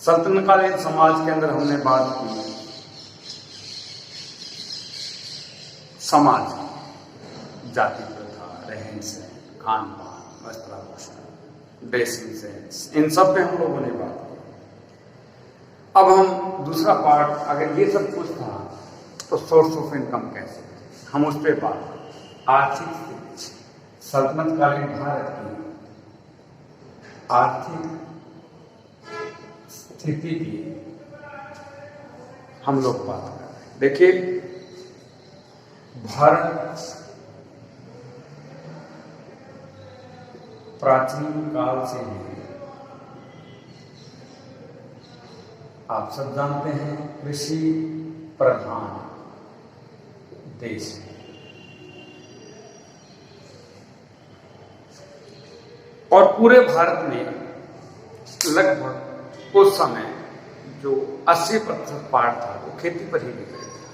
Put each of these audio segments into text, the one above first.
सल्तनतकालीन समाज के अंदर हमने बात की समाज, जाति प्रथा, रहन सहन, खान पान, वस्त्राभूषण, ड्रेसिंग सेंस, इन सब पे हम लोगों ने बात की। अब हम दूसरा पार्ट, अगर ये सब कुछ था तो सोर्स ऑफ इनकम कैसे, हम उस पर बात, आर्थिक स्थिति, सल्तनतकालीन भारत की आर्थिक स्थिति की हम लोग बात कर रहे हैं। देखिए, भारत प्राचीन काल से ही, आप सब जानते हैं, कृषि प्रधान देश है। और पूरे भारत में लगभग उस समय जो 80% पार्ट था वो खेती पर ही डिपेंड था।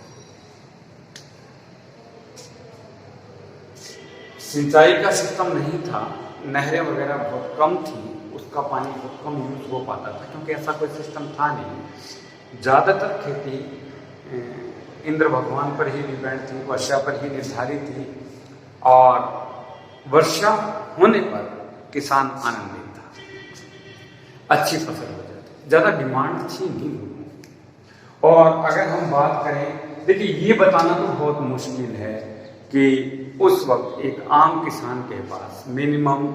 सिंचाई का सिस्टम नहीं था, नहरें वगैरह बहुत कम थी, उसका पानी बहुत कम यूज हो पाता था क्योंकि ऐसा कोई सिस्टम था नहीं। ज़्यादातर खेती इंद्र भगवान पर ही डिपेंड थी, वर्षा पर ही निर्धारित थी, और वर्षा होने पर किसान आनंदित था, अच्छी फसल हो जाती, ज़्यादा डिमांड थी नहीं। और अगर हम बात करें, देखिए ये बताना तो बहुत मुश्किल है कि उस वक्त एक आम किसान के पास मिनिमम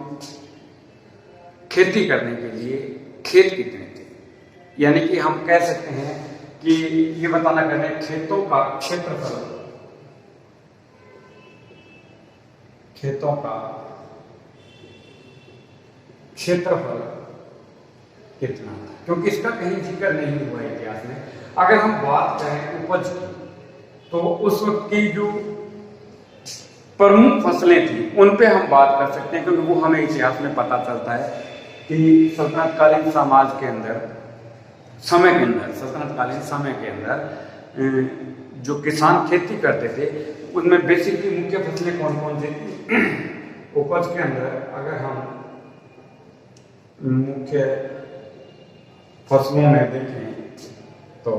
खेती करने के लिए खेत कितने थे, यानी कि हम कह सकते हैं कि ये बताना करें खेतों का क्षेत्रफल, खेतों का क्षेत्रफल कितना था, क्योंकि इसका कहीं जिक्र नहीं हुआ इतिहास में। अगर हम बात करें उपज की, तो उस वक्त की जो प्रमुख फसलें थी उन पे हम बात कर सकते हैं, क्योंकि वो हमें इतिहास में पता चलता है कि सल्तनतकालीन समाज के अंदर, समय के अंदर, सल्तनतकालीन समय के अंदर जो किसान खेती करते थे उनमें बेसिकली मुख्य फसलें कौन कौन सी थी। उपज के अंदर अगर हम मुख्य फसलों में देखें तो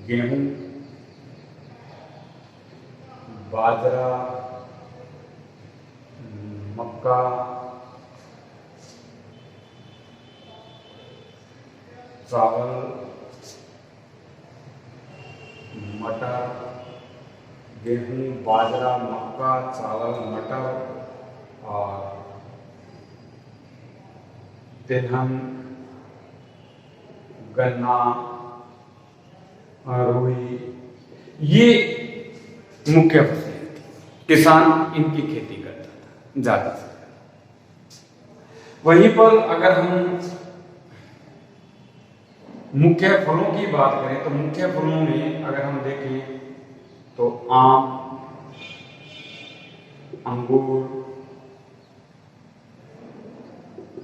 गेहूं, बाजरा, मक्का, चावल, मटर, गेहूं, बाजरा, मक्का, चावल, मटर, और तिलहन, गन्ना, रुई, ये मुख्य फसलें थी। किसान इनकी खेती करता था ज्यादा से। वहीं पर अगर हम मुख्य फलों की बात करें तो मुख्य फलों में अगर हम देखें तो आम, अंगूर,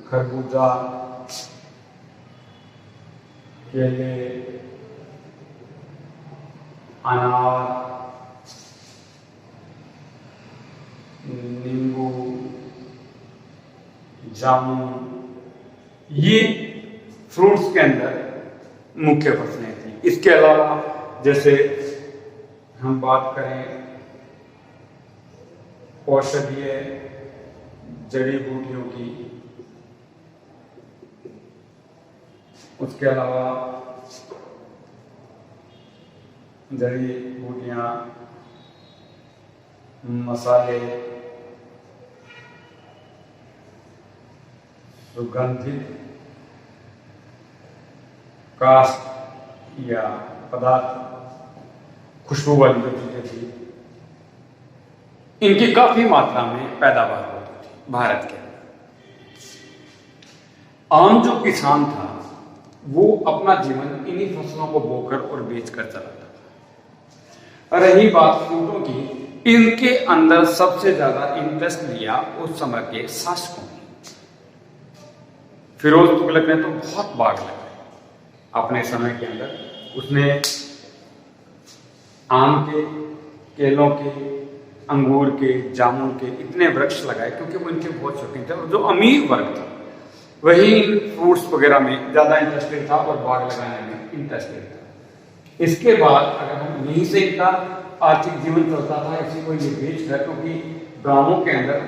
खरबूजा, केले, अनार, नींबू, जामुन, ये फ्रूट्स के अंदर मुख्य फसलें थी। इसके अलावा जैसे हम बात करें औषधीय जड़ी बूटियों की, उसके अलावा जड़ी बूटियां, मसाले, सुगंधित काष्ठ या पदार्थ, खुशबू वाली जो चीजें थी, इनकी काफी मात्रा में पैदावार होती थी भारत के अंदर। आम जो किसान था वो अपना जीवन इन्हीं फसलों को बोकर और बेचकर चलाता था। रही बात फ्रूटों की, इनके अंदर सबसे ज्यादा इंटरेस्ट लिया उस समय के शासकों ने। फिरोज तुगलक ने तो बहुत बाग लगाए अपने समय के अंदर। उसने आम के, केलों के, अंगूर के, जामुन के इतने वृक्ष लगाए क्योंकि वो इनके बहुत शौकीन थे। और जो अमीर वर्ग था वही फ्रूट्स वगैरह में ज़्यादा इंटरेस्टेड था और बाग लगाने में इंटरेस्टेड था। इसके बाद अगर हम यहीं से इनका आर्थिक जीवन चलता था, इसी को ये बेच कर, क्योंकि गाँवों के अंदर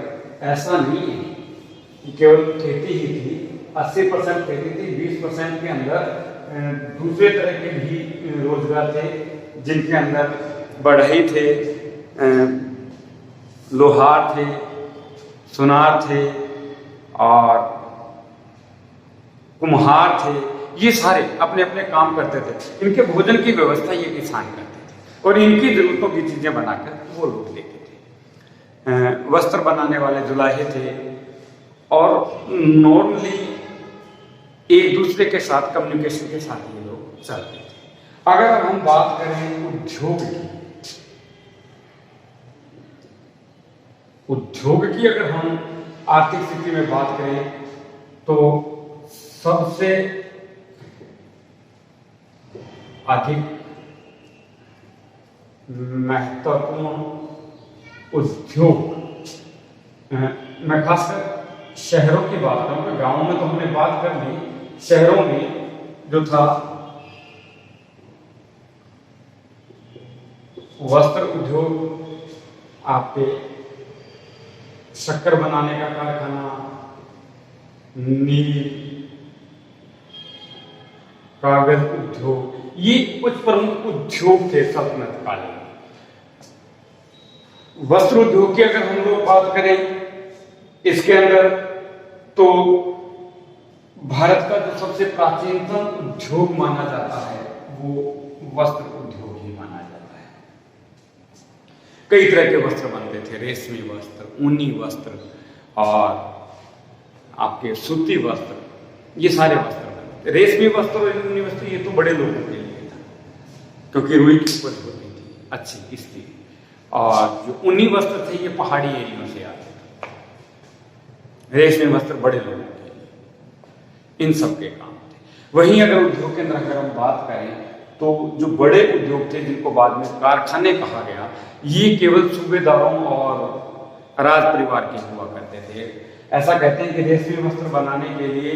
ऐसा नहीं है कि केवल खेती ही थी, 80% खेती थी, 20% के अंदर दूसरे तरह के भी रोजगार थे, जिनके अंदर बढ़ई थे, लोहार थे, सुनार थे और कुम्हार थे। ये सारे अपने अपने काम करते थे। इनके भोजन की व्यवस्था ये किसान करते थे और इनकी जरूरतों की चीजें बनाकर वो लोग लेते थे। वस्त्र बनाने वाले जुलाहे थे और नॉर्मली एक दूसरे के साथ कम्युनिकेशन के साथ ये लोग चलते थे। अगर हम बात करें उद्योग की अगर हम आर्थिक स्थिति में बात करें तो सबसे अधिक महत्वपूर्ण उद्योग, मैं खासकर शहरों की बात करूंगा, गांवों में तो हमने बात कर ली, शहरों में जो था वस्त्र उद्योग, आपके शक्कर बनाने का कारखाना, नील, कागज उद्योग, ये कुछ प्रमुख उद्योग थे सल्तनत काल में। वस्त्र उद्योग की अगर हम लोग बात करें इसके अंदर, तो भारत का जो सबसे प्राचीनतम उद्योग माना जाता है वो वस्त्र उद्योग ही माना जाता है। कई तरह के वस्त्र बनते थे, रेशमी वस्त्र, ऊनी वस्त्र और आपके सूती वस्त्र, ये सारे वस्त्र बनते। रेशमी वस्त्र और ऊनी वस्त्र ये तो बड़े लोगों के लिए था, क्योंकि रुई की उपज होती थी अच्छी, इसलिए। और जो ऊनी वस्त्र थे ये पहाड़ी एरियो से आते थे। रेशमी वस्त्र बड़े लोगों के लिए, इन सब के काम थे। वहीं अगर उद्योग के अंदर अगर हम बात करें तो जो बड़े उद्योग थे, जिनको बाद में कारखाने कहा गया, ये केवल सूबेदारों और राज परिवार के हुआ करते थे। ऐसा कहते हैं कि रेशमी वस्त्र बनाने के लिए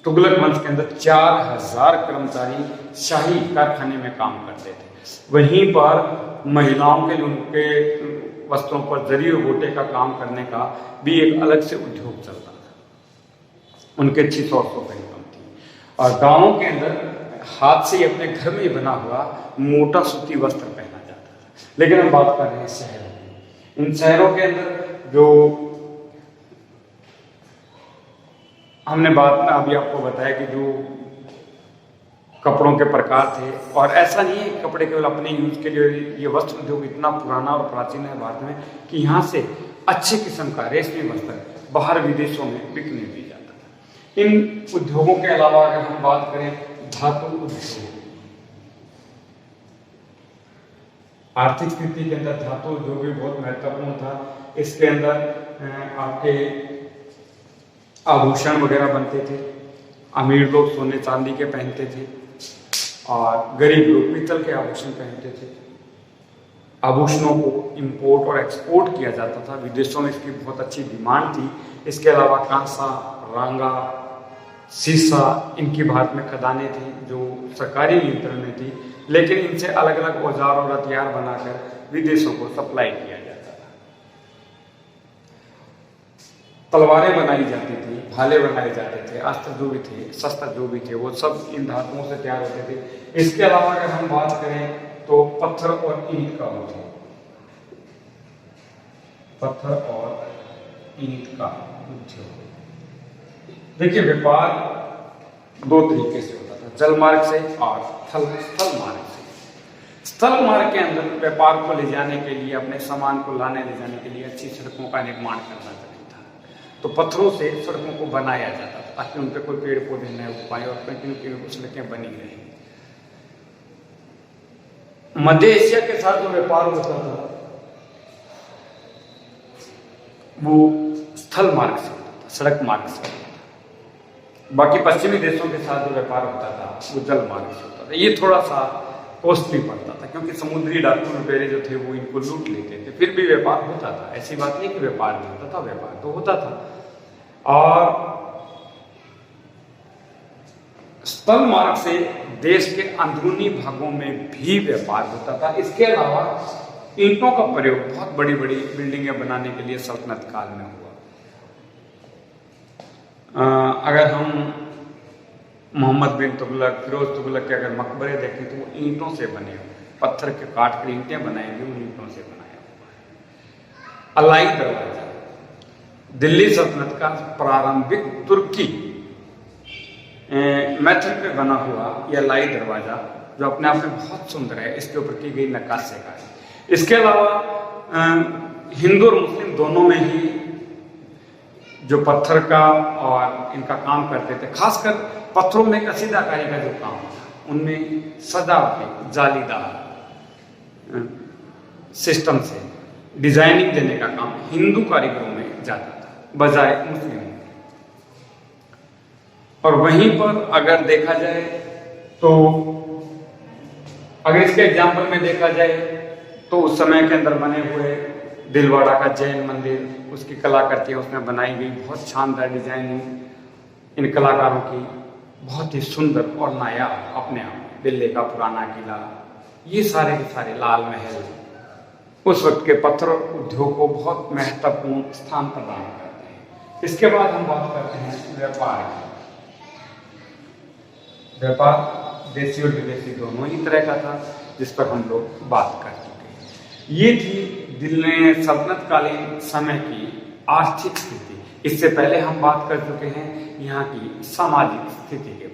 तुगलक वंश के अंदर 4000 कर्मचारी शाही कारखाने में काम करते थे। वहीं पर महिलाओं के लिए उनके वस्त्रों पर जरी और गोटे का काम करने का भी एक अलग से उद्योग चलता था। उनके अच्छी सोर्स ऑफ इनकम थी। और गांवों के अंदर हाथ से अपने घर में बना हुआ मोटा सूती वस्त्र पहना जाता था। लेकिन हम बात कर रहे हैं शहरों की। इन शहरों के अंदर जो हमने बात अभी आपको बताया कि जो कपड़ों के प्रकार थे, और ऐसा नहीं है कपड़े केवल अपने यूज के लिए, ये वस्त्र उद्योग इतना पुराना और प्राचीन है भारत में कि यहाँ से अच्छे किस्म का रेशमी वस्त्र बाहर विदेशों में बिकने भी जाता था। इन उद्योगों के अलावा अगर हम बात करें धातु उद्योग, आर्थिक स्थिति के अंदर धातु उद्योग भी बहुत महत्वपूर्ण था। इसके अंदर आपके आभूषण वगैरह बनते थे। अमीर लोग सोने चांदी के पहनते थे और गरीब लोग पीतल के आभूषण पहनते थे। आभूषणों को इंपोर्ट और एक्सपोर्ट किया जाता था, विदेशों में इसकी बहुत अच्छी डिमांड थी। इसके अलावा कांसा, रांगा, सीसा, इनकी भारत में खदानें थी जो सरकारी नियंत्रण में थी, लेकिन इनसे अलग अलग औजार और हथियार बनाकर विदेशों को सप्लाई किया जाता था। तलवारें बनाई जाती थी, भाले बनाए जाते थे, अस्त्र जो भी थे, शस्त्र जो भी थे, वो सब इन धातुओं से तैयार होते थे। इसके अलावा अगर हम बात करें तो पत्थर और ईंट का उद्योग, पत्थर और ईंट का उद्योग। देखिए, व्यापार दो तरीके से होता था, जल मार्ग से और स्थल मार्ग से। स्थल मार्ग के अंदर व्यापार को ले जाने के लिए, अपने सामान को लाने ले जाने के लिए अच्छी सड़कों का निर्माण करना चाहिए था। तो पत्थरों से सड़कों को बनाया जाता था ताकि उन पर कोई पेड़ पौधे न उग पाए और कंटिन्यू सड़कें बनी रहें। मध्य एशिया के साथ जो व्यापार होता था वो स्थल मार्ग से होता था, सड़क मार्ग से होता था। बाकी पश्चिमी देशों के साथ जो व्यापार होता था वो जल मार्ग से होता था। ये थोड़ा सा कॉस्टली पड़ता था क्योंकि समुद्री डाकू लुटेरे जो थे वो इनको लूट लेते थे। फिर भी व्यापार होता था, ऐसी बात नहीं कि व्यापार नहीं होता था, व्यापार तो होता था। और स्थल मार्ग से देश के अंदरूनी भागों में भी व्यापार होता था। इसके अलावा ईंटों का प्रयोग बहुत बड़ी बड़ी बिल्डिंगें बनाने के लिए सल्तनत काल में हुआ। अगर हम मोहम्मद बिन तुगलक, फिरोज तुगलक के अगर मकबरे देखें तो वो ईंटों से बने हुए, पत्थर के काट कर ईंटें बनाएंगे, उन ईंटों से बनाया हुआ है। अलाई दरवाजा दिल्ली सल्तनत का प्रारंभिक तुर्की मेथड पे बना हुआ यह अलाई दरवाजा, जो अपने आप में बहुत सुंदर है, इसके ऊपर की गई नक्काशीकारी। इसके अलावा हिंदू और मुस्लिम दोनों में ही जो पत्थर का और इनका काम करते थे, खासकर पत्थरों में कसीदाकारी का जो काम था, उनमें सजावटी जालीदार सिस्टम से डिजाइनिंग देने का काम हिंदू कारीगरों में जाता था बजाय मुस्लिम। और वहीं पर अगर देखा जाए तो अगर इसके एग्जाम्पल में देखा जाए तो उस समय के अंदर बने हुए दिलवाड़ा का जैन मंदिर, उसकी कलाकृतियाँ उसमें बनाई गई, बहुत शानदार डिजाइनिंग इन कलाकारों की, बहुत ही सुंदर और नायाब अपने आप में। दिल्ली का पुराना किला, ये सारे के सारे लाल महल उस वक्त के पत्थर उद्योग को बहुत महत्वपूर्ण स्थान प्रदान करते हैं। इसके बाद हम बात करते हैं व्यापार की। व्यापार देशी और विदेशी दोनों ही तरह का था, जिस पर हम लोग बात कर चुके हैं। ये थी दिल्ली सल्तनत कालीन समय की आर्थिक स्थिति। इससे पहले हम बात कर चुके हैं यहाँ की सामाजिक स्थिति के